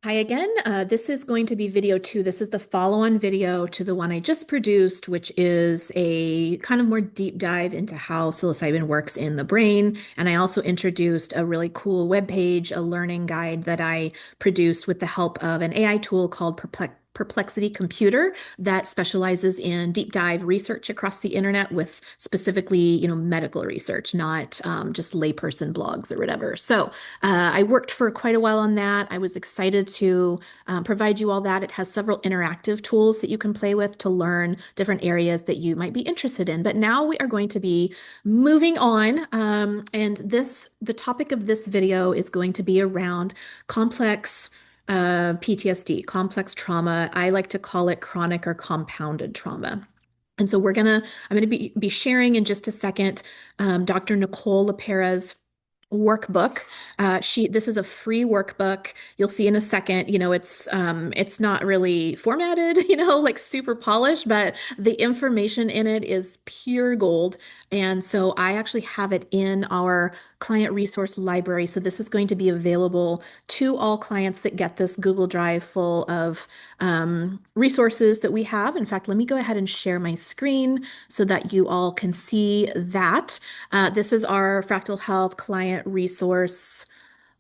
Hi again. This is going to be video two. This is the follow-on video to the one I just produced, which is a kind of more deep dive into how psilocybin works in the brain. And I also introduced a really cool web page, a learning guide that I produced with the help of an AI tool called Perplexity Computer that specializes in deep dive research across the internet with specifically, medical research, not just layperson blogs or whatever. So I worked for quite a while on that. I was excited to provide you all that. It has several interactive tools that you can play with to learn different areas that you might be interested in. But now we are going to be moving on. The topic of this video is going to be around complex PTSD, complex trauma. I like to call it chronic or compounded trauma. And so I'm gonna be sharing in just a second Dr. Nicole LePera's workbook. This is a free workbook. You'll see in a second, it's not really formatted, like super polished, but the information in it is pure gold. And so I actually have it in our client resource library. So this is going to be available to all clients that get this Google Drive full of resources that we have. In fact, let me go ahead and share my screen so that you all can see that. This is our Fractal Health client resource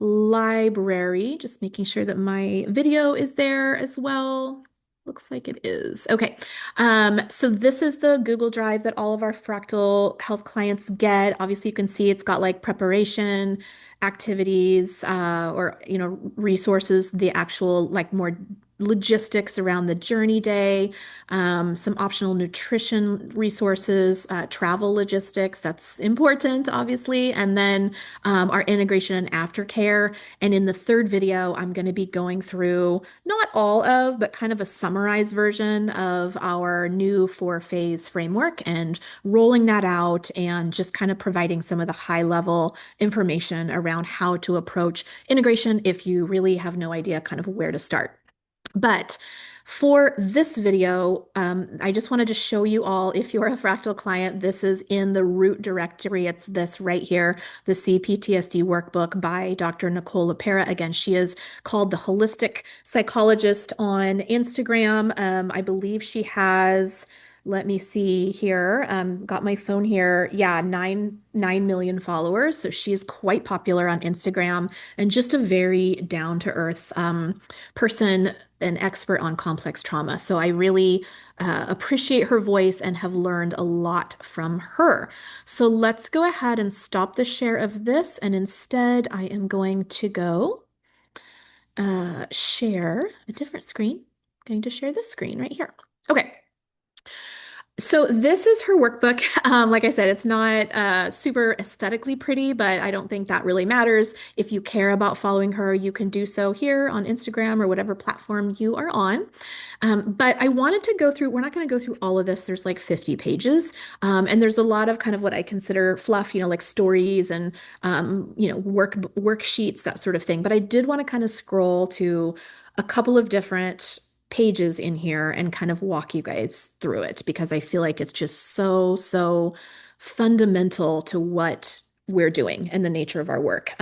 library. Just making sure that my video is there as well. Looks like it is. Okay. So this is the Google Drive that all of our Fractal Health clients get. Obviously, you can see it's got like preparation, activities, or resources, the actual like more logistics around the journey day, some optional nutrition resources, travel logistics, that's important, obviously, and then our integration and aftercare. And in the third video, I'm going to be going through not all of, but kind of a summarized version of our new four-phase framework and rolling that out and just kind of providing some of the high-level information around how to approach integration if you really have no idea kind of where to start. But for this video, I just wanted to show you all, if you're a Fractal client, this is in the root directory. It's this right here, the CPTSD workbook by Dr. Nicole LePera. Again, she is called the Holistic Psychologist on Instagram. I believe she has, let me see here, got my phone here. Yeah, 9 million followers. So she's quite popular on Instagram and just a very down-to-earth person, an expert on complex trauma. So I really appreciate her voice and have learned a lot from her. So let's go ahead and stop the share of this. And instead, I am going to go share a different screen. I'm going to share this screen right here. Okay. So this is her workbook. Like I said, it's not super aesthetically pretty, but I don't think that really matters. If you care about following her, you can do so here on Instagram or whatever platform you are on. But I wanted to go through, we're not going to go through all of this. There's like 50 pages. And there's a lot of kind of what I consider fluff, like stories and, worksheets, that sort of thing. But I did want to kind of scroll to a couple of different pages in here and kind of walk you guys through it because I feel like it's just so fundamental to what we're doing and the nature of our work.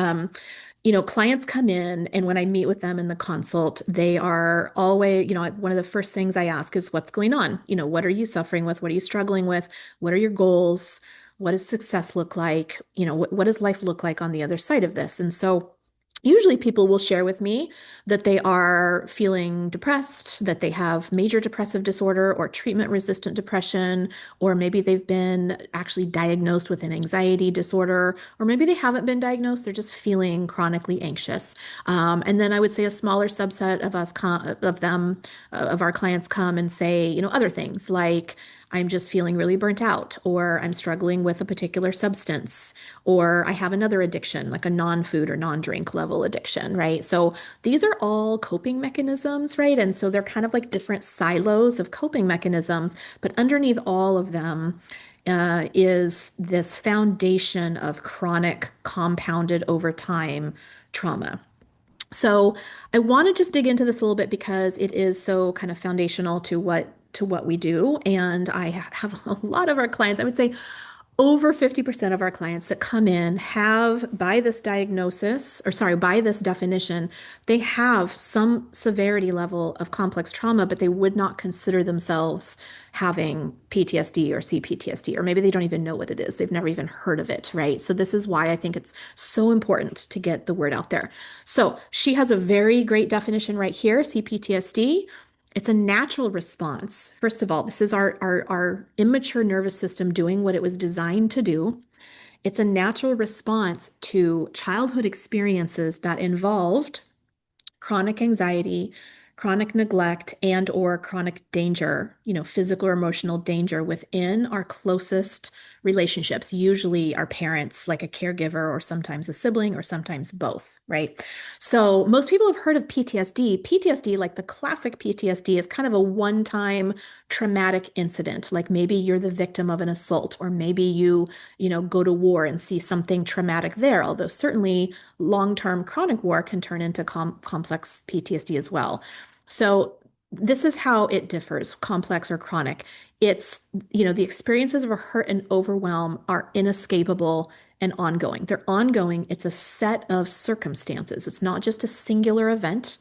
Clients come in, and when I meet with them in the consult, they are always, one of the first things I ask is what's going on? What are you suffering with? What are you struggling with? What are your goals? What does success look like? What does life look like on the other side of this? And so usually people will share with me that they are feeling depressed, that they have major depressive disorder or treatment-resistant depression, or maybe they've been actually diagnosed with an anxiety disorder, or maybe they haven't been diagnosed, they're just feeling chronically anxious. And then I would say a smaller subset of of our clients come and say, other things like, I'm just feeling really burnt out, or I'm struggling with a particular substance, or I have another addiction, like a non-food or non-drink level addiction, right? So these are all coping mechanisms, right? And so they're kind of like different silos of coping mechanisms, but underneath all of them is this foundation of chronic, compounded over time trauma. So I want to just dig into this a little bit because it is so kind of foundational to what we do. And I have a lot of our clients, I would say Over 50% of our clients that come in have, by this diagnosis, or sorry, by this definition, they have some severity level of complex trauma, but they would not consider themselves having PTSD or CPTSD, or maybe they don't even know what it is. They've never even heard of it, right? So this is why I think it's so important to get the word out there. So she has a very great definition right here, CPTSD. It's a natural response. First of all, this is our immature nervous system doing what it was designed to do. It's a natural response to childhood experiences that involved chronic anxiety, chronic neglect, and or chronic danger, physical or emotional danger within our closest relationships, usually our parents, like a caregiver or sometimes a sibling or sometimes both, right? So most people have heard of PTSD. PTSD, like the classic PTSD, is kind of a one-time traumatic incident. Like maybe you're the victim of an assault, or maybe you go to war and see something traumatic there, although certainly long-term chronic war can turn into complex PTSD as well. So this is how it differs, complex or chronic. It's, the experiences of a hurt and overwhelm are inescapable and ongoing. They're ongoing. It's a set of circumstances. It's not just a singular event.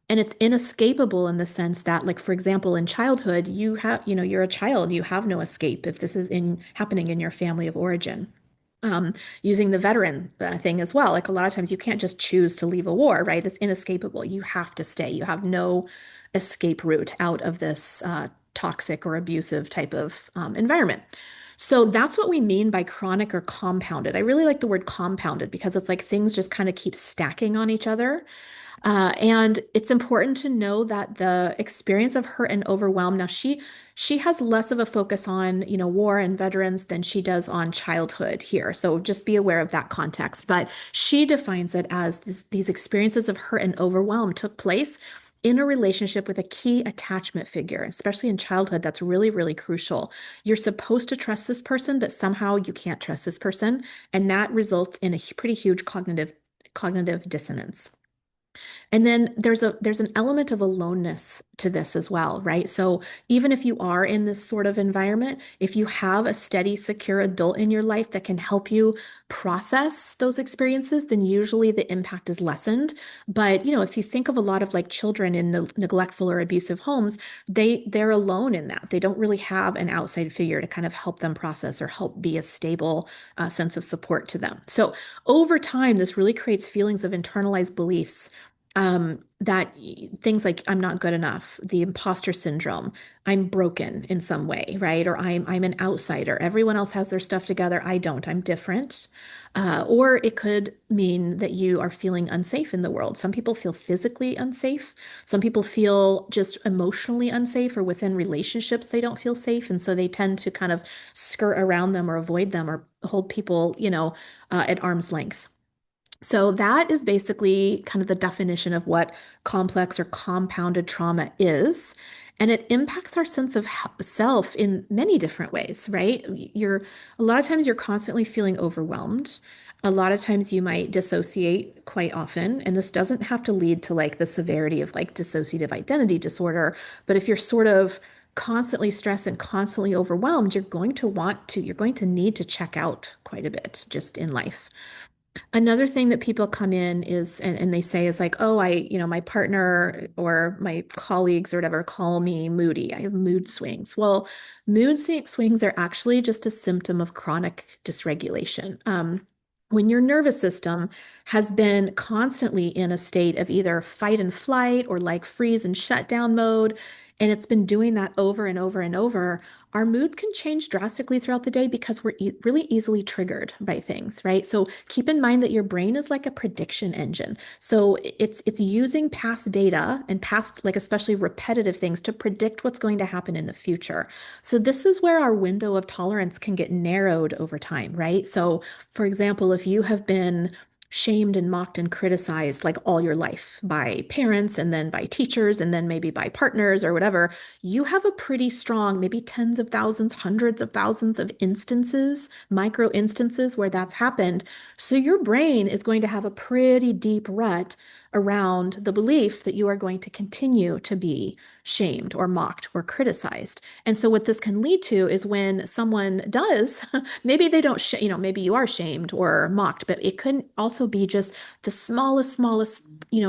And it's inescapable in the sense that, like, for example, in childhood, you're a child, you have no escape if this is happening in your family of origin. Using the veteran thing as well. Like a lot of times you can't just choose to leave a war, right? It's inescapable. You have to stay. You have no escape route out of this toxic or abusive type of environment. So that's what we mean by chronic or compounded. I really like the word compounded because it's like things just kind of keep stacking on each other. And it's important to know that the experience of hurt and overwhelm, now she has less of a focus on, war and veterans than she does on childhood here. So just be aware of that context. But she defines it as these experiences of hurt and overwhelm took place in a relationship with a key attachment figure, especially in childhood. That's really, really crucial. You're supposed to trust this person, but somehow you can't trust this person. And that results in a pretty huge cognitive dissonance. And then there's an element of aloneness to this as well, right? So even if you are in this sort of environment, if you have a steady, secure adult in your life that can help you process those experiences, then usually the impact is lessened. But if you think of a lot of like children in neglectful or abusive homes, they're alone in that. They don't really have an outside figure to kind of help them process or help be a stable sense of support to them. So over time, this really creates feelings of internalized beliefs that things like I'm not good enough, the imposter syndrome, I'm broken in some way, right? Or I'm an outsider. Everyone else has their stuff together. I don't. I'm different. Or it could mean that you are feeling unsafe in the world. Some people feel physically unsafe. Some people feel just emotionally unsafe, or within relationships they don't feel safe, and so they tend to kind of skirt around them or avoid them or hold people, at arm's length. So that is basically kind of the definition of what complex or compounded trauma is. And it impacts our sense of self in many different ways, right? A lot of times you're constantly feeling overwhelmed. A lot of times you might dissociate quite often. And this doesn't have to lead to like the severity of like dissociative identity disorder. But if you're sort of constantly stressed and constantly overwhelmed, you're going to need to check out quite a bit just in life. Another thing that people come in is, and they say is like, oh, my partner or my colleagues or whatever call me moody. I have mood swings. Well, swings are actually just a symptom of chronic dysregulation. When your nervous system has been constantly in a state of either fight and flight or like freeze and shutdown mode, and it's been doing that over and over and over, our moods can change drastically throughout the day because we're really easily triggered by things, right? So keep in mind that your brain is like a prediction engine. So it's using past data and past, like especially repetitive things to predict what's going to happen in the future. So this is where our window of tolerance can get narrowed over time, right? So for example, if you have been shamed and mocked and criticized like all your life by parents and then by teachers and then maybe by partners or whatever, you have a pretty strong, maybe tens of thousands, hundreds of thousands of instances, micro instances where that's happened. So your brain is going to have a pretty deep rut around the belief that you are going to continue to be shamed or mocked or criticized. And so what this can lead to is when someone does, maybe they don't, maybe you are shamed or mocked, but it could also be just the smallest,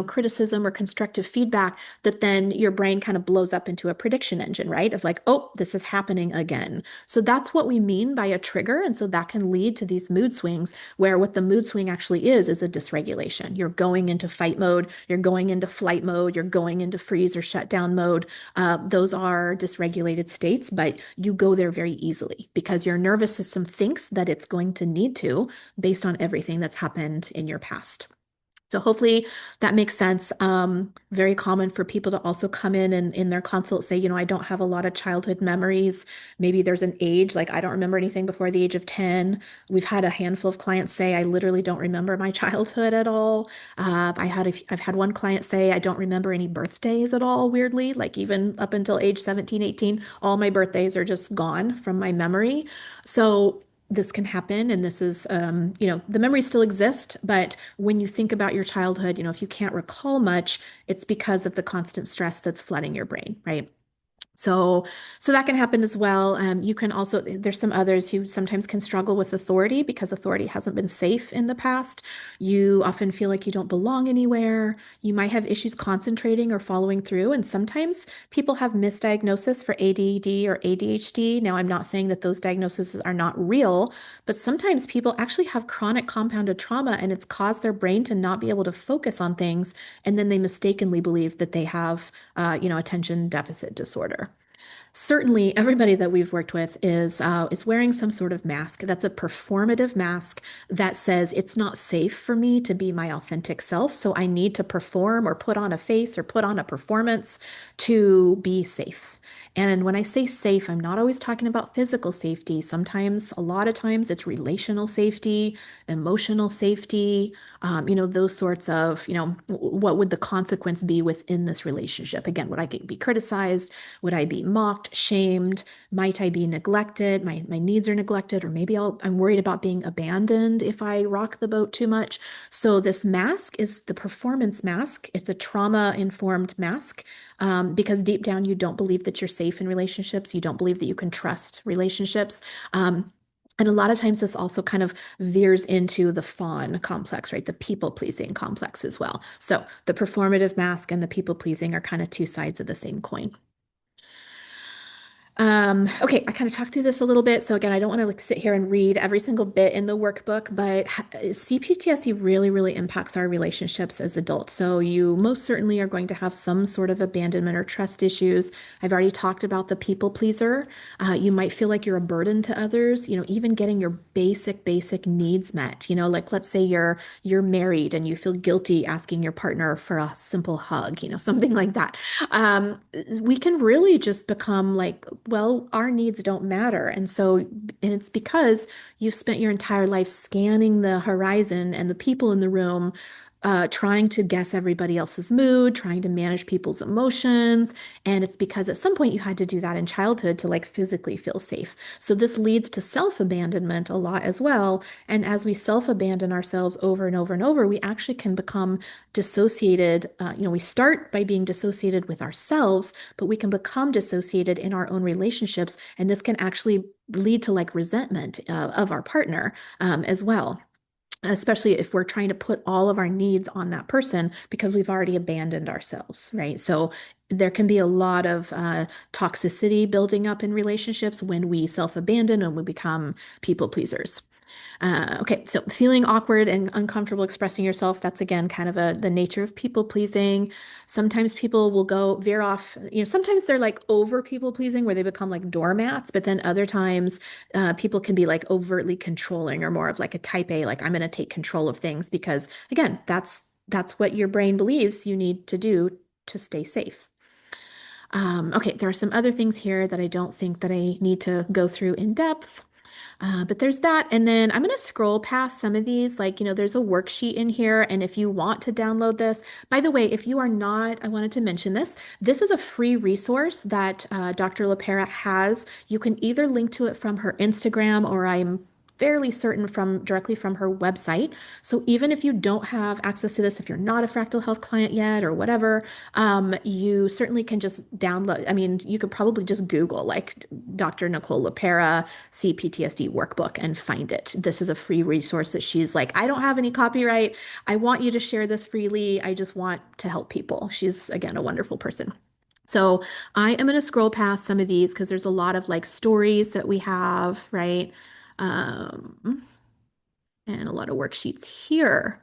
criticism or constructive feedback that then your brain kind of blows up into a prediction engine, right? Of like, oh, this is happening again. So that's what we mean by a trigger. And so that can lead to these mood swings where what the mood swing actually is a dysregulation. You're going into fight mode, you're going into flight mode, you're going into freeze or shutdown mode. Those are dysregulated states, but you go there very easily because your nervous system thinks that it's going to need to based on everything that's happened in your past. So hopefully that makes sense. Very common for people to also come in and in their consult say, I don't have a lot of childhood memories. Maybe there's an age, like I don't remember anything before the age of 10. We've had a handful of clients say, I literally don't remember my childhood at all. I've had one client say, I don't remember any birthdays at all, weirdly, like even up until age 17, 18, all my birthdays are just gone from my memory. So this can happen, and this is, the memories still exist, but when you think about your childhood, if you can't recall much, it's because of the constant stress that's flooding your brain, right? So that can happen as well. You can also, there's some others who sometimes can struggle with authority because authority hasn't been safe in the past. You often feel like you don't belong anywhere. You might have issues concentrating or following through. And sometimes people have misdiagnosis for ADD or ADHD. Now, I'm not saying that those diagnoses are not real, but sometimes people actually have chronic compounded trauma and it's caused their brain to not be able to focus on things. And then they mistakenly believe that they have, attention deficit disorder. Certainly, everybody that we've worked with is wearing some sort of mask. That's a performative mask that says it's not safe for me to be my authentic self, so I need to perform or put on a face or put on a performance to be safe. And when I say safe, I'm not always talking about physical safety. Sometimes, a lot of times, it's relational safety, emotional safety, those sorts of, what would the consequence be within this relationship? Again, would I be criticized? Would I be mocked, shamed? Might I be neglected? My needs are neglected, or maybe I'm worried about being abandoned if I rock the boat too much. So this mask is the performance mask. It's a trauma-informed mask because deep down you don't believe that you're safe in relationships. You don't believe that you can trust relationships. And a lot of times this also kind of veers into the fawn complex, right? The people-pleasing complex as well. So the performative mask and the people-pleasing are kind of two sides of the same coin. Okay, I kind of talked through this a little bit. So again, I don't want to like sit here and read every single bit in the workbook, but CPTSD really impacts our relationships as adults. So you most certainly are going to have some sort of abandonment or trust issues. I've already talked about the people pleaser. You might feel like you're a burden to others, even getting your basic needs met. Like let's say you're married and you feel guilty asking your partner for a simple hug, something like that. We can really just become like, well, our needs don't matter. And it's because you've spent your entire life scanning the horizon and the people in the room, trying to guess everybody else's mood, trying to manage people's emotions. And it's because at some point you had to do that in childhood to like physically feel safe. So this leads to self-abandonment a lot as well. And as we self-abandon ourselves over and over and over, we actually can become dissociated. We start by being dissociated with ourselves, but we can become dissociated in our own relationships. And this can actually lead to like resentment of our partner as well, especially if we're trying to put all of our needs on that person because we've already abandoned ourselves, right? So there can be a lot of toxicity building up in relationships when we self-abandon and we become people pleasers. Okay, so feeling awkward and uncomfortable expressing yourself, that's again kind of the nature of people pleasing. Sometimes people will go veer off, sometimes they're like over people pleasing where they become like doormats, but then other times people can be like overtly controlling or more of like a type A, like I'm going to take control of things because again, that's what your brain believes you need to do to stay safe. Okay, there are some other things here that I don't think that I need to go through in depth. But there's that. And then I'm going to scroll past some of these. Like, there's a worksheet in here. And if you want to download this, by the way, if you are not, I wanted to mention this. This is a free resource that Dr. LePera has. You can either link to it from her Instagram or I'm fairly certain from directly from her website. So even if you don't have access to this, if you're not a Fractal Health client yet or whatever, you certainly can just download. I mean, you could probably just Google like Dr. Nicole LePera CPTSD workbook and find it. This is a free resource that she's like, I don't have any copyright. I want you to share this freely. I just want to help people. She's, again, a wonderful person. So I am going to scroll past some of these because there's a lot of like stories that we have, right? Um, and a lot of worksheets here.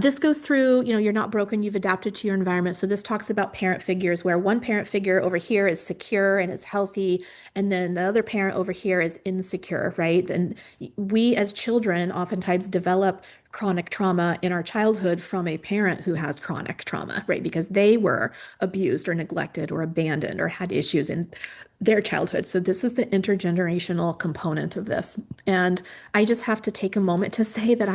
This goes through, you're not broken, you've adapted to your environment. So this talks about parent figures where one parent figure over here is secure and is healthy, and then the other parent over here is insecure, right? And we as children oftentimes develop chronic trauma in our childhood from a parent who has chronic trauma, right? Because they were abused or neglected or abandoned or had issues in their childhood. So this is the intergenerational component of this. And I just have to take a moment to say that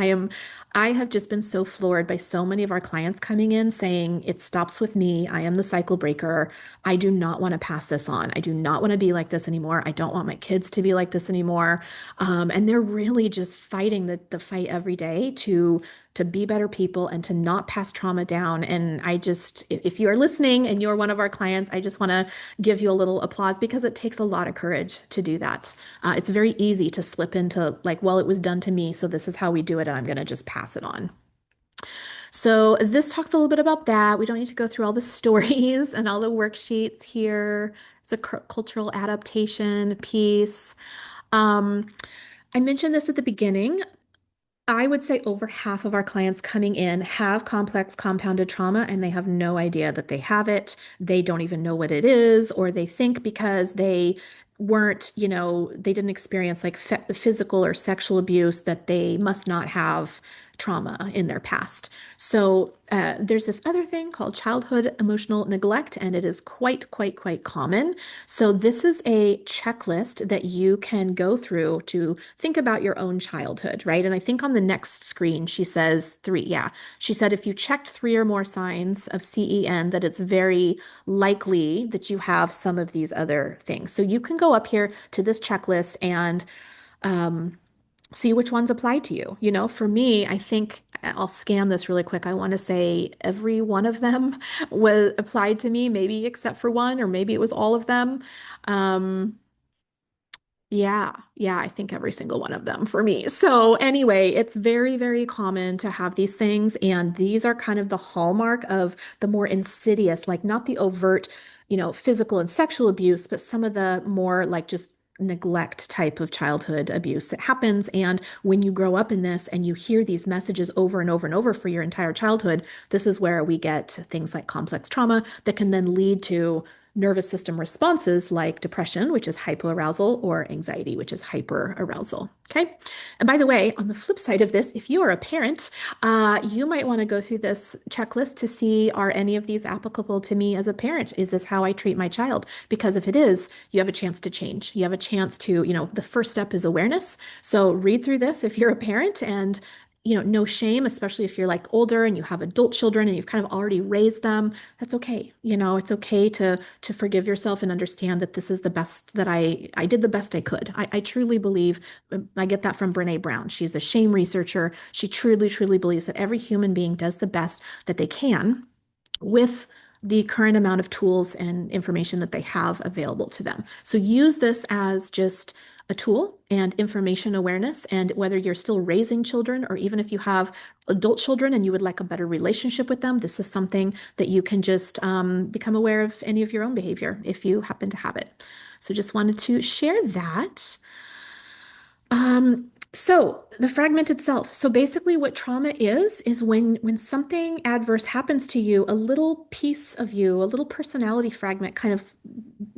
I have just been so floored by so many of our clients coming in saying, it stops with me. I am the cycle breaker. I do not want to pass this on. I do not want to be like this anymore. I don't want my kids to be like this anymore. And they're really just fighting the fight every day to be better people and to not pass trauma down. And I just, if you are listening and you're one of our clients, I just want to give you a little applause because it takes a lot of courage to do that. It's very easy to slip into like, well, it was done to me, so this is how we do it, and I'm going to just pass it on. So this talks a little bit about that. We don't need to go through all the stories and all the worksheets here. It's a cultural adaptation piece. Um, I mentioned this at the beginning. I would say over half of our clients coming in have complex compounded trauma and they have no idea that they have it. They don't even know what it is, or they think because they weren't, they didn't experience like physical or sexual abuse that they must not have trauma in their past. So there's this other thing called childhood emotional neglect, and it is quite common. So this is a checklist that you can go through to think about your own childhood, right? And I think on the next screen, she says three. Yeah. She said if you checked three or more signs of CEN, that it's very likely that you have some of these other things. So you can go up here to this checklist and um, see which ones apply to you. For me, I think I'll scan this really quick. I want to say every one of them was applied to me, maybe except for one, or maybe it was all of them. Um, yeah, I think every single one of them for me. So anyway, it's very common to have these things, and these are kind of the hallmark of the more insidious, like not the overt, physical and sexual abuse, but some of the more like just neglect type of childhood abuse that happens. And when you grow up in this and you hear these messages over and over and over for your entire childhood, this is where we get things like complex trauma that can then lead to nervous system responses like depression, which is hypoarousal, or anxiety, which is hyperarousal. Okay. And by the way, on the flip side of this, if you are a parent, you might want to go through this checklist to see, are any of these applicable to me as a parent? Is this how I treat my child? Because if it is, you have a chance to change. You have a chance to, the first step is awareness. So read through this if you're a parent, and no shame, especially if you're like older and you have adult children and you've kind of already raised them. That's okay. It's okay to forgive yourself and understand that this is the best that I did the best I could. I truly believe, I get that from Brene Brown. She's a shame researcher. She truly believes that every human being does the best that they can with the current amount of tools and information that they have available to them. So use this as just a tool and information awareness. And whether you're still raising children, or even if you have adult children and you would like a better relationship with them, this is something that you can just become aware of any of your own behavior if you happen to have it. So just wanted to share that. So the fragmented self. So basically what trauma is when something adverse happens to you, a little piece of you, a little personality fragment kind of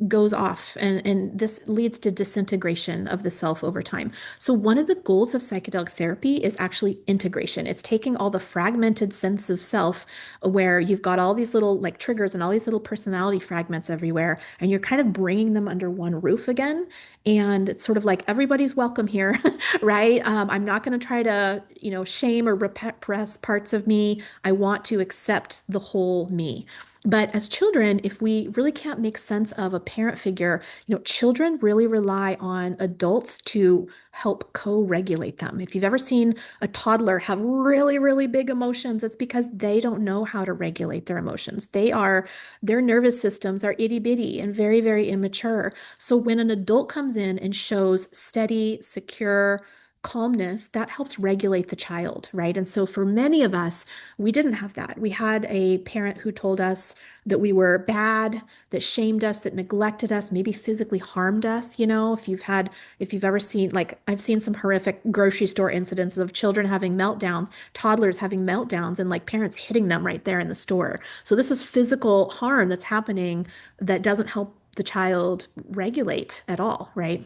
goes off, and this leads to disintegration of the self over time. So one of the goals of psychedelic therapy is actually integration. It's taking all the fragmented sense of self where you've got all these little like triggers and all these little personality fragments everywhere, and you're kind of bringing them under one roof again. And it's sort of like everybody's welcome here, right? I'm not going to try to, shame or repress parts of me. I want to accept the whole me. But as children, if we really can't make sense of a parent figure, children really rely on adults to help co-regulate them. If you've ever seen a toddler have really, really big emotions, it's because they don't know how to regulate their emotions. Their nervous systems are itty bitty and very, very immature. So when an adult comes in and shows steady, secure, calmness, that helps regulate the child, right? And so for many of us, we didn't have that. We had a parent who told us that we were bad, that shamed us, that neglected us, maybe physically harmed us. If you've ever seen, like, I've seen some horrific grocery store incidences of children having meltdowns, toddlers having meltdowns, and like parents hitting them right there in the store. So this is physical harm that's happening that doesn't help the child regulate at all, right?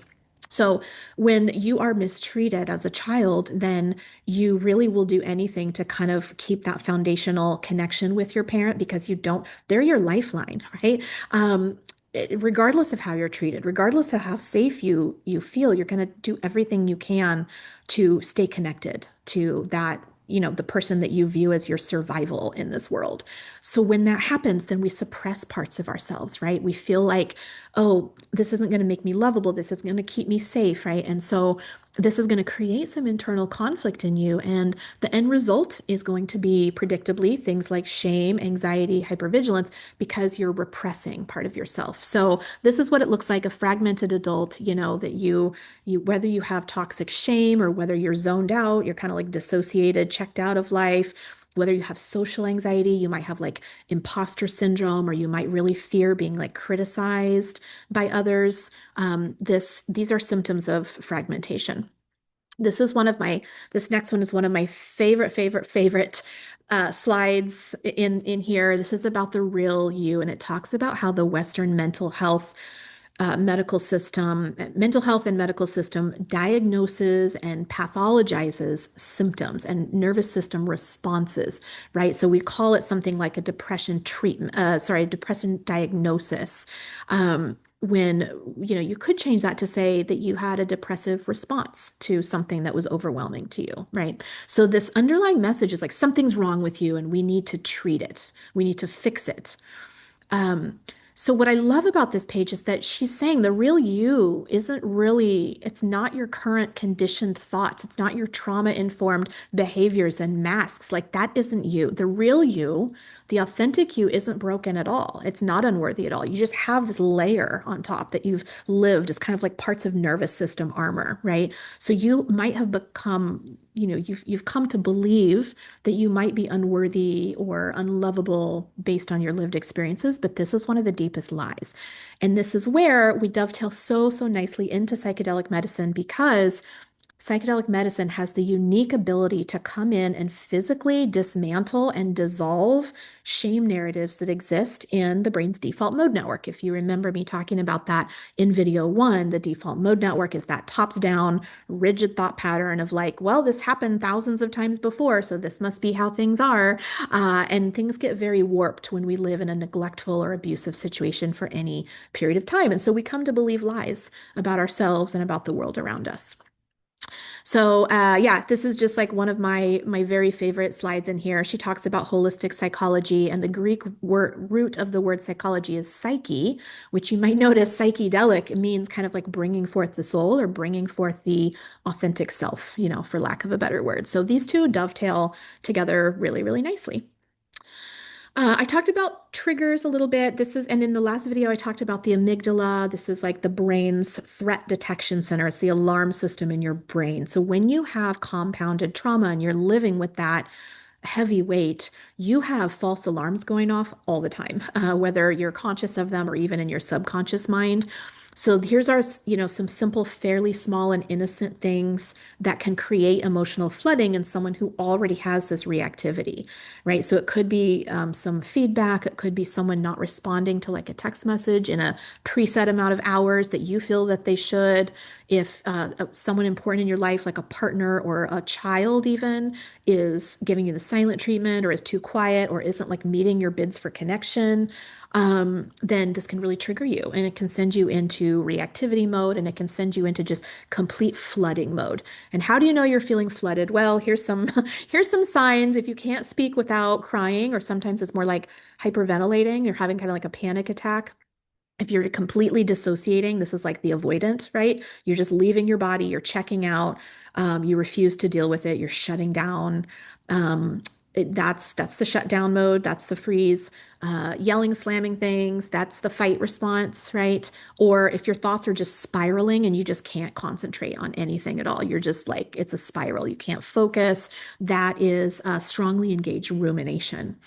So when you are mistreated as a child, then you really will do anything to kind of keep that foundational connection with your parent because they're your lifeline, right? Regardless of how you're treated, regardless of how safe you feel, you're going to do everything you can to stay connected to that, the person that you view as your survival in this world. So when that happens, then we suppress parts of ourselves, right? We feel like, oh, this isn't going to make me lovable. This is going to keep me safe, right? And so this is going to create some internal conflict in you. And the end result is going to be predictably things like shame, anxiety, hypervigilance, because you're repressing part of yourself. So this is what it looks like, a fragmented adult, that whether you have toxic shame or whether you're zoned out, you're kind of like dissociated, checked out of life. Whether you have social anxiety, you might have like imposter syndrome, or you might really fear being like criticized by others. These are symptoms of fragmentation. This next one is one of my favorite slides in here. This is about the real you, and it talks about how the Western mental health and medical system diagnoses and pathologizes symptoms and nervous system responses, right? So we call it something like a depression depression diagnosis. When, you could change that to say that you had a depressive response to something that was overwhelming to you, right? So this underlying message is like something's wrong with you and we need to treat it. We need to fix it. Um, so what I love about this page is that she's saying the real you it's not your current conditioned thoughts. It's not your trauma-informed behaviors and masks. Like that isn't you. The real you, the authentic you isn't broken at all. It's not unworthy at all. You just have this layer on top that you've lived as kind of like parts of nervous system armor, right? So you might have become, you've come to believe that you might be unworthy or unlovable based on your lived experiences, but this is one of the deepest lies. And this is where we dovetail so nicely into psychedelic medicine because psychedelic medicine has the unique ability to come in and physically dismantle and dissolve shame narratives that exist in the brain's default mode network. If you remember me talking about that in video one, the default mode network is that tops down, rigid thought pattern of like, well, this happened thousands of times before, so this must be how things are. And things get very warped when we live in a neglectful or abusive situation for any period of time. And so we come to believe lies about ourselves and about the world around us. So yeah, this is just like one of my very favorite slides in here. She talks about holistic psychology, and the Greek root of the word psychology is psyche, which you might notice psychedelic means kind of like bringing forth the soul or bringing forth the authentic self, for lack of a better word. So these two dovetail together really, really nicely. I talked about triggers a little bit. And in the last video, I talked about the amygdala. This is like the brain's threat detection center. It's the alarm system in your brain. So when you have compounded trauma and you're living with that heavy weight, you have false alarms going off all the time, whether you're conscious of them or even in your subconscious mind. So here's some simple, fairly small and innocent things that can create emotional flooding in someone who already has this reactivity, right? So it could be some feedback. It could be someone not responding to like a text message in a preset amount of hours that you feel that they should. If someone important in your life, like a partner or a child even, is giving you the silent treatment or is too quiet or isn't like meeting your bids for connection. then this can really trigger you and it can send you into reactivity mode and it can send you into just complete flooding mode. And how do you know you're feeling flooded? Well, here's some here's some signs. If you can't speak without crying, or sometimes it's more like hyperventilating, you're having kind of like a panic attack. If you're completely dissociating, this is like the avoidant, right? You're just leaving your body, you're checking out, you refuse to deal with it, you're shutting down. Um, that's the shutdown mode, that's the freeze. Yelling, slamming things, that's the fight response, right? Or if your thoughts are just spiraling and you just can't concentrate on anything at all, you're just like, it's a spiral, you can't focus. That is strongly engaged rumination.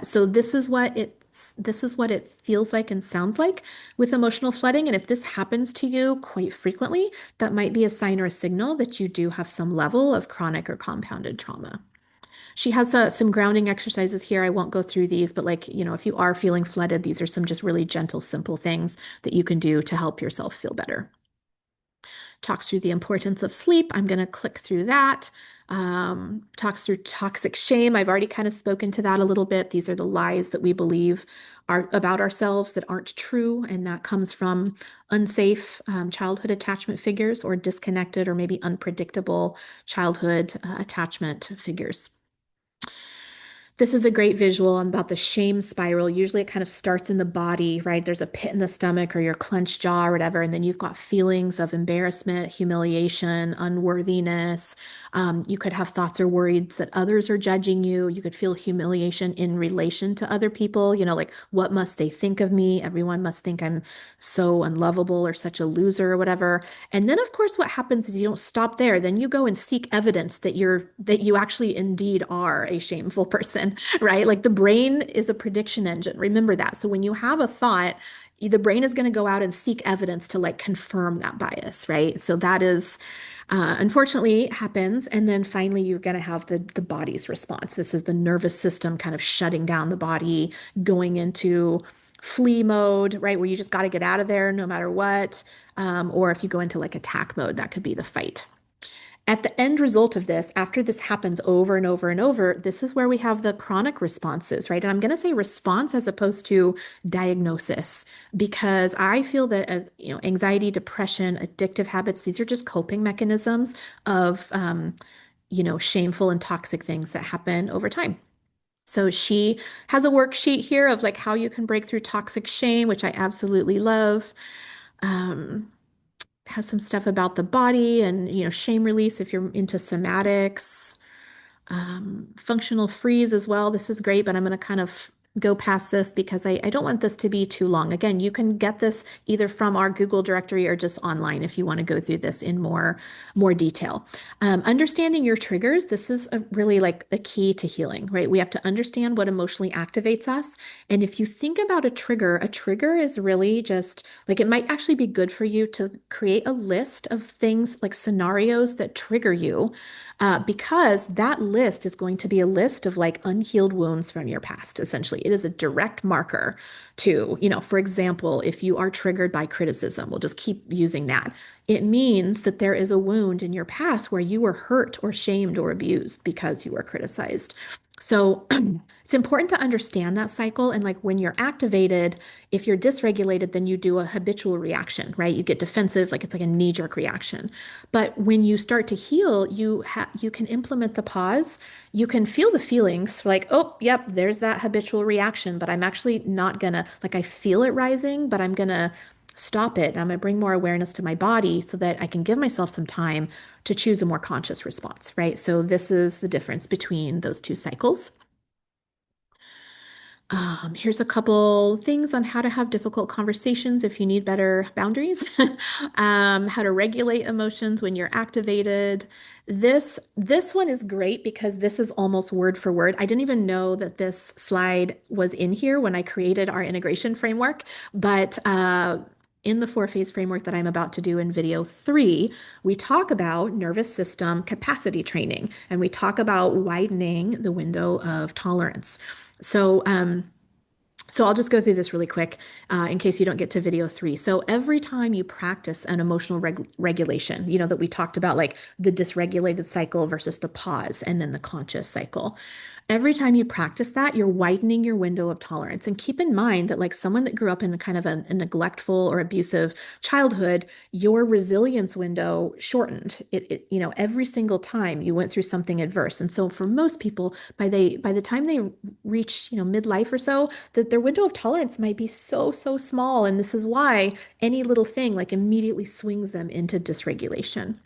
So this is what it feels like and sounds like with emotional flooding. And if this happens to you quite frequently, that might be a sign or a signal that you do have some level of chronic or compounded trauma. She has some grounding exercises here. I won't go through these, but like, if you are feeling flooded, these are some just really gentle, simple things that you can do to help yourself feel better. Talks through the importance of sleep. I'm going to click through that. Talks through toxic shame. I've already kind of spoken to that a little bit. These are the lies that we believe are about ourselves that aren't true, and that comes from unsafe childhood attachment figures or disconnected or maybe unpredictable childhood attachment figures. This is a great visual about the shame spiral. Usually it kind of starts in the body, right? There's a pit in the stomach or your clenched jaw or whatever. And then you've got feelings of embarrassment, humiliation, unworthiness. You could have thoughts or worries that others are judging you. You could feel humiliation in relation to other people. Like, what must they think of me? Everyone must think I'm so unlovable or such a loser or whatever. And then, of course, what happens is you don't stop there. Then you go and seek evidence that you actually indeed are a shameful person, right? Like the brain is a prediction engine. Remember that. So when you have a thought, the brain is going to go out and seek evidence to like confirm that bias, right? So that is unfortunately happens. And then finally, you're going to have the body's response. This is the nervous system kind of shutting down the body, going into flee mode, right? Where you just got to get out of there no matter what. Or if you go into like attack mode, that could be the fight. At the end result of this, after this happens over and over and over, this is where we have the chronic responses, right? And I'm going to say response as opposed to diagnosis, because I feel that anxiety, depression, addictive habits, these are just coping mechanisms of shameful and toxic things that happen over time. So she has a worksheet here of like how you can break through toxic shame, which I absolutely love. Um, has some stuff about the body and shame release if you're into somatics. Functional freeze as well. This is great, but I'm going to kind of go past this because I don't want this to be too long. Again, you can get this either from our Google directory or just online if you want to go through this in more detail. Understanding your triggers, this is really like a key to healing, right? We have to understand what emotionally activates us. And if you think about a trigger is really just like it might actually be good for you to create a list of things like scenarios that trigger you because that list is going to be a list of like unhealed wounds from your past, essentially. It is a direct marker to, for example, if you are triggered by criticism, we'll just keep using that. It means that there is a wound in your past where you were hurt or shamed or abused because you were criticized. So it's important to understand that cycle. And like when you're activated, if you're dysregulated, then you do a habitual reaction, right? You get defensive, like it's like a knee-jerk reaction. But when you start to heal, you can implement the pause. You can feel the feelings like, oh, yep, there's that habitual reaction, but I'm actually not gonna, like I feel it rising, but I'm gonna stop it. I'm gonna bring more awareness to my body so that I can give myself some time to choose a more conscious response, right? So this is the difference between those two cycles. Here's a couple things on how to have difficult conversations if you need better boundaries. How to regulate emotions when you're activated. This one is great because this is almost word for word. I didn't even know that this slide was in here when I created our integration framework, but in the four-phase framework that I'm about to do in video 3, we talk about nervous system capacity training, and we talk about widening the window of tolerance. So I'll just go through this really quick in case you don't get to video 3. So every time you practice an emotional regulation, that we talked about, like the dysregulated cycle versus the pause and then the conscious cycle. Every time you practice that, you're widening your window of tolerance. And keep in mind that, like someone that grew up in kind of a neglectful or abusive childhood, your resilience window shortened. Every single time you went through something adverse. And so for most people, by the time they reach, midlife or so, that their window of tolerance might be so, so small. And this is why any little thing like immediately swings them into dysregulation.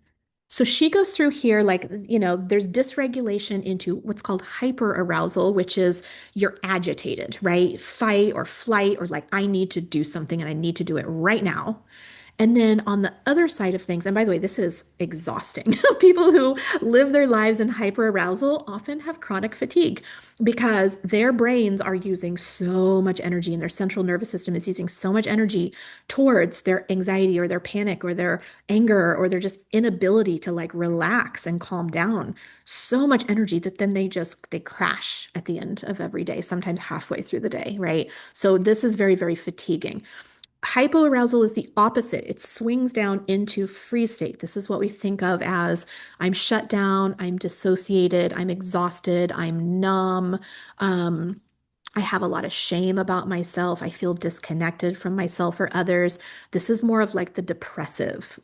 So she goes through here, like, there's dysregulation into what's called hyperarousal, which is you're agitated, right? Fight or flight, or like, I need to do something and I need to do it right now. And then on the other side of things, and by the way, this is exhausting. People who live their lives in hyperarousal often have chronic fatigue because their brains are using so much energy and their central nervous system is using so much energy towards their anxiety or their panic or their anger or their just inability to like relax and calm down. So much energy that then they crash at the end of every day, sometimes halfway through the day, right? So this is very, very fatiguing. Hypoarousal is the opposite. It swings down into freeze state. This is what we think of as I'm shut down, I'm dissociated, I'm exhausted, I'm numb. Um, I have a lot of shame about myself. I feel disconnected from myself or others. This is more of like the depressive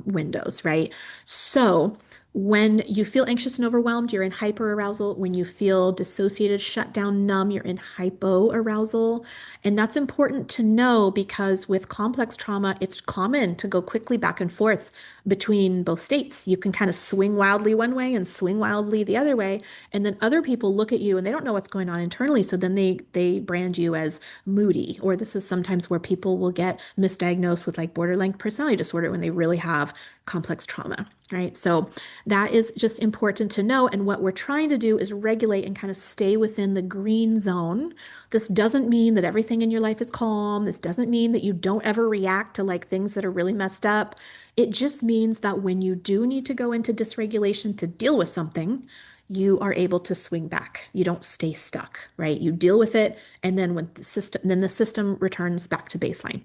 windows, right? So when you feel anxious and overwhelmed, you're in hyperarousal. When you feel dissociated, shut down, numb, you're in hypoarousal. And that's important to know because with complex trauma, it's common to go quickly back and forth between both states. You can kind of swing wildly one way and swing wildly the other way. And then other people look at you and they don't know what's going on internally. So then they brand you as moody, or this is sometimes where people will get misdiagnosed with like borderline personality disorder when they really have complex trauma, right? So that is just important to know. And what we're trying to do is regulate and kind of stay within the green zone. This doesn't mean that everything in your life is calm. This doesn't mean that you don't ever react to like things that are really messed up. It just means that when you do need to go into dysregulation to deal with something, you are able to swing back. You don't stay stuck, right? You deal with it, and then the system returns back to baseline.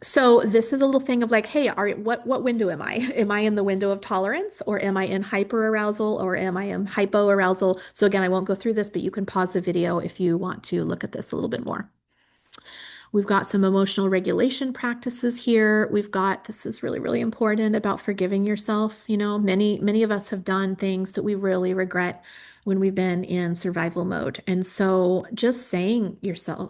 So this is a little thing of like, hey, what window am I? Am I in the window of tolerance, or am I in hyperarousal, or am I in hypoarousal? So again, I won't go through this, but you can pause the video if you want to look at this a little bit more. We've got some emotional regulation practices here. This is really, really important about forgiving yourself. Many of us have done things that we really regret when we've been in survival mode. And so just saying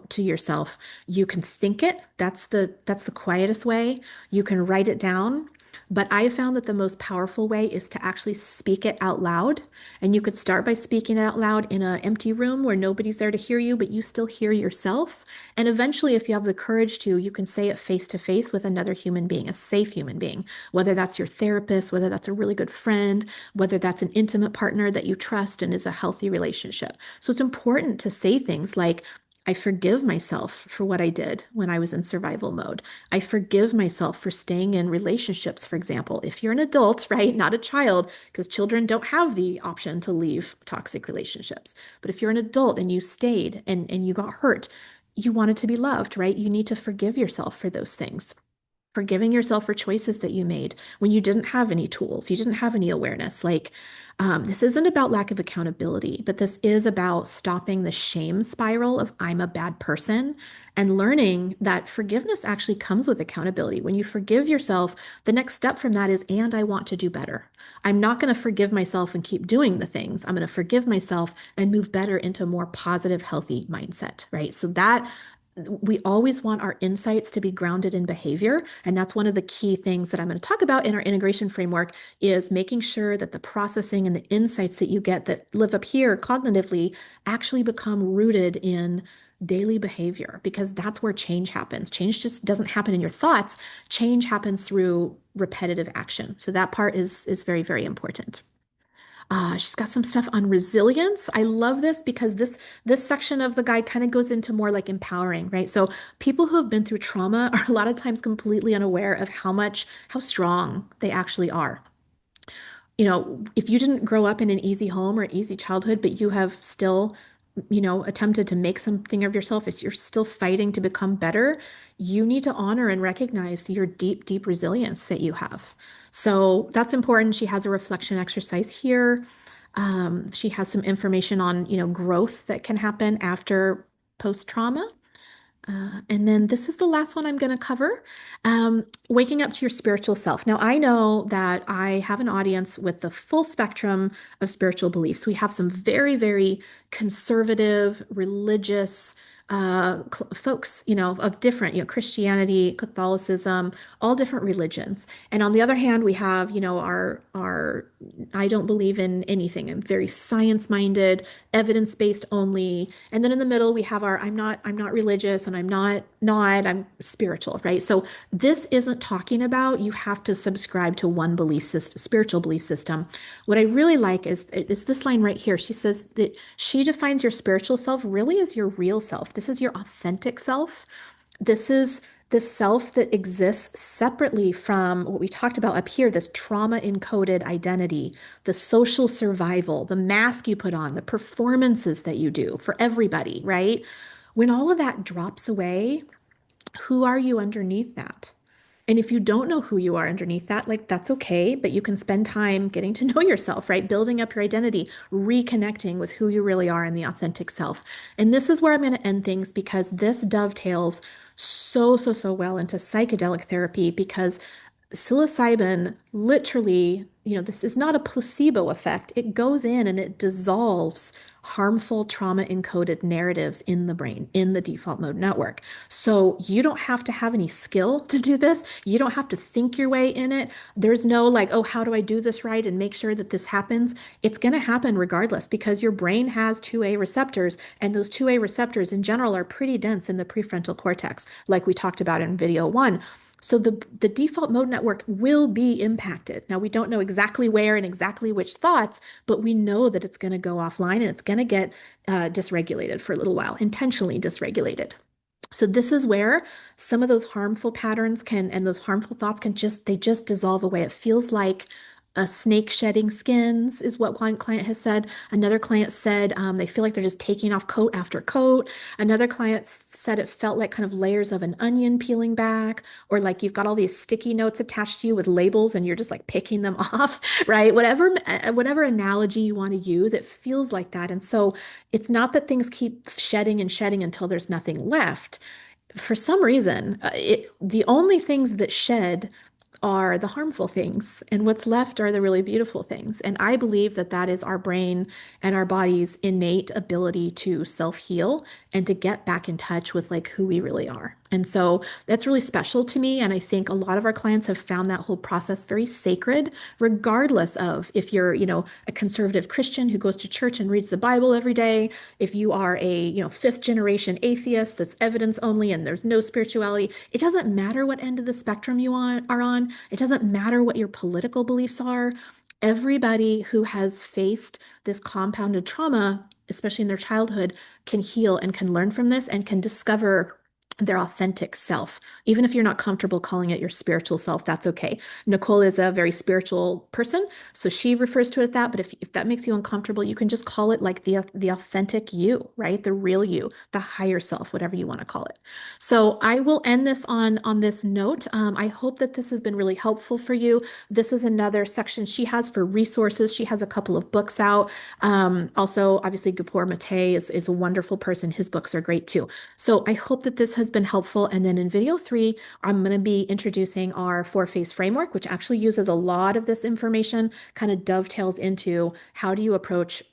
to yourself, you can think it. That's the quietest way. You can write it down. But I found that the most powerful way is to actually speak it out loud. And you could start by speaking it out loud in an empty room where nobody's there to hear you, but you still hear yourself. And eventually, if you have the courage to, you can say it face to face with another human being, a safe human being, whether that's your therapist, whether that's a really good friend, whether that's an intimate partner that you trust and is a healthy relationship. So it's important to say things like, I forgive myself for what I did when I was in survival mode. I forgive myself for staying in relationships, for example. If you're an adult, right, not a child, because children don't have the option to leave toxic relationships. But if you're an adult and you stayed and you got hurt, you wanted to be loved, right? You need to forgive yourself for those things. Forgiving yourself for choices that you made when you didn't have any tools, you didn't have any awareness. Like, this isn't about lack of accountability, but this is about stopping the shame spiral of I'm a bad person and learning that forgiveness actually comes with accountability. When you forgive yourself, the next step from that is, and I want to do better. I'm not going to forgive myself and keep doing the things. I'm going to forgive myself and move better into a more positive, healthy mindset, right? So that we always want our insights to be grounded in behavior. And that's one of the key things that I'm going to talk about in our integration framework is making sure that the processing and the insights that you get that live up here cognitively actually become rooted in daily behavior, because that's where change happens. Change just doesn't happen in your thoughts. Change happens through repetitive action. So that part is very, very important. She's got some stuff on resilience. I love this because this section of the guide kind of goes into more like empowering, right? So people who have been through trauma are a lot of times completely unaware of how strong they actually are. If you didn't grow up in an easy home or an easy childhood, but you have still, attempted to make something of yourself, if you're still fighting to become better, you need to honor and recognize your deep, deep resilience that you have. So that's important. She has a reflection exercise here. She has some information on, growth that can happen after post-trauma. And then this is the last one I'm going to cover, waking up to your spiritual self. Now, I know that I have an audience with the full spectrum of spiritual beliefs. We have some very, very conservative, religious folks, of different, Christianity, Catholicism, all different religions. And on the other hand, we have, our I don't believe in anything. I'm very science-minded, evidence-based only. And then in the middle, we have our I'm not religious and I'm spiritual, right? So this isn't talking about you have to subscribe to one belief system, spiritual belief system. What I really like is this line right here. She says that she defines your spiritual self really as your real self. This is your authentic self. This is the self that exists separately from what we talked about up here, this trauma encoded identity, the social survival, the mask you put on, the performances that you do for everybody, right? When all of that drops away, who are you underneath that? And if you don't know who you are underneath that, like that's okay, but you can spend time getting to know yourself, right? Building up your identity, reconnecting with who you really are and the authentic self. And this is where I'm going to end things because this dovetails so well into psychedelic therapy because psilocybin literally, this is not a placebo effect. It goes in and it dissolves harmful trauma encoded narratives in the brain, in the default mode network. So you don't have to have any skill to do this. You don't have to think your way in it. There's no like, oh, how do I do this right and make sure that this happens? It's going to happen regardless because your brain has 2A receptors, and those 2A receptors in general are pretty dense in the prefrontal cortex, like we talked about in video one. So the default mode network will be impacted. Now, we don't know exactly where and exactly which thoughts, but we know that it's going to go offline and it's going to get dysregulated for a little while, intentionally dysregulated. So this is where some of those harmful patterns can, and those harmful thoughts they just dissolve away. It feels like a snake shedding skins is what one client has said. Another client said they feel like they're just taking off coat after coat. Another client said it felt like kind of layers of an onion peeling back, or like you've got all these sticky notes attached to you with labels and you're just like picking them off, right? Whatever analogy you want to use, it feels like that. And so it's not that things keep shedding and shedding until there's nothing left. For some reason, the only things that shed are the harmful things, and what's left are the really beautiful things. And I believe that that is our brain and our body's innate ability to self-heal and to get back in touch with like who we really are. And so that's really special to me. And I think a lot of our clients have found that whole process very sacred, regardless of if you're, a conservative Christian who goes to church and reads the Bible every day, if you are a, fifth generation atheist that's evidence only and there's no spirituality. It doesn't matter what end of the spectrum are on. It doesn't matter what your political beliefs are. Everybody who has faced this compounded trauma, especially in their childhood, can heal and can learn from this and can discover their authentic self. Even if you're not comfortable calling it your spiritual self, that's okay. Nicole is a very spiritual person, so she refers to it that, but if that makes you uncomfortable, you can just call it like the authentic you, right? The real you, the higher self, whatever you want to call it. So I will end this on this note. I hope that this has been really helpful for you. This is another section she has for resources. She has a couple of books out. Also, obviously, Gabor Mate is a wonderful person. His books are great too. So I hope that this has been helpful. And then in video 3, I'm going to be introducing our 4-phase framework, which actually uses a lot of this information, kind of dovetails into how do you approach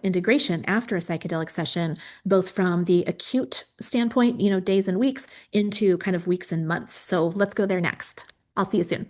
integration after a psychedelic session, both from the acute standpoint, days and weeks, into kind of weeks and months. So let's go there next. I'll see you soon.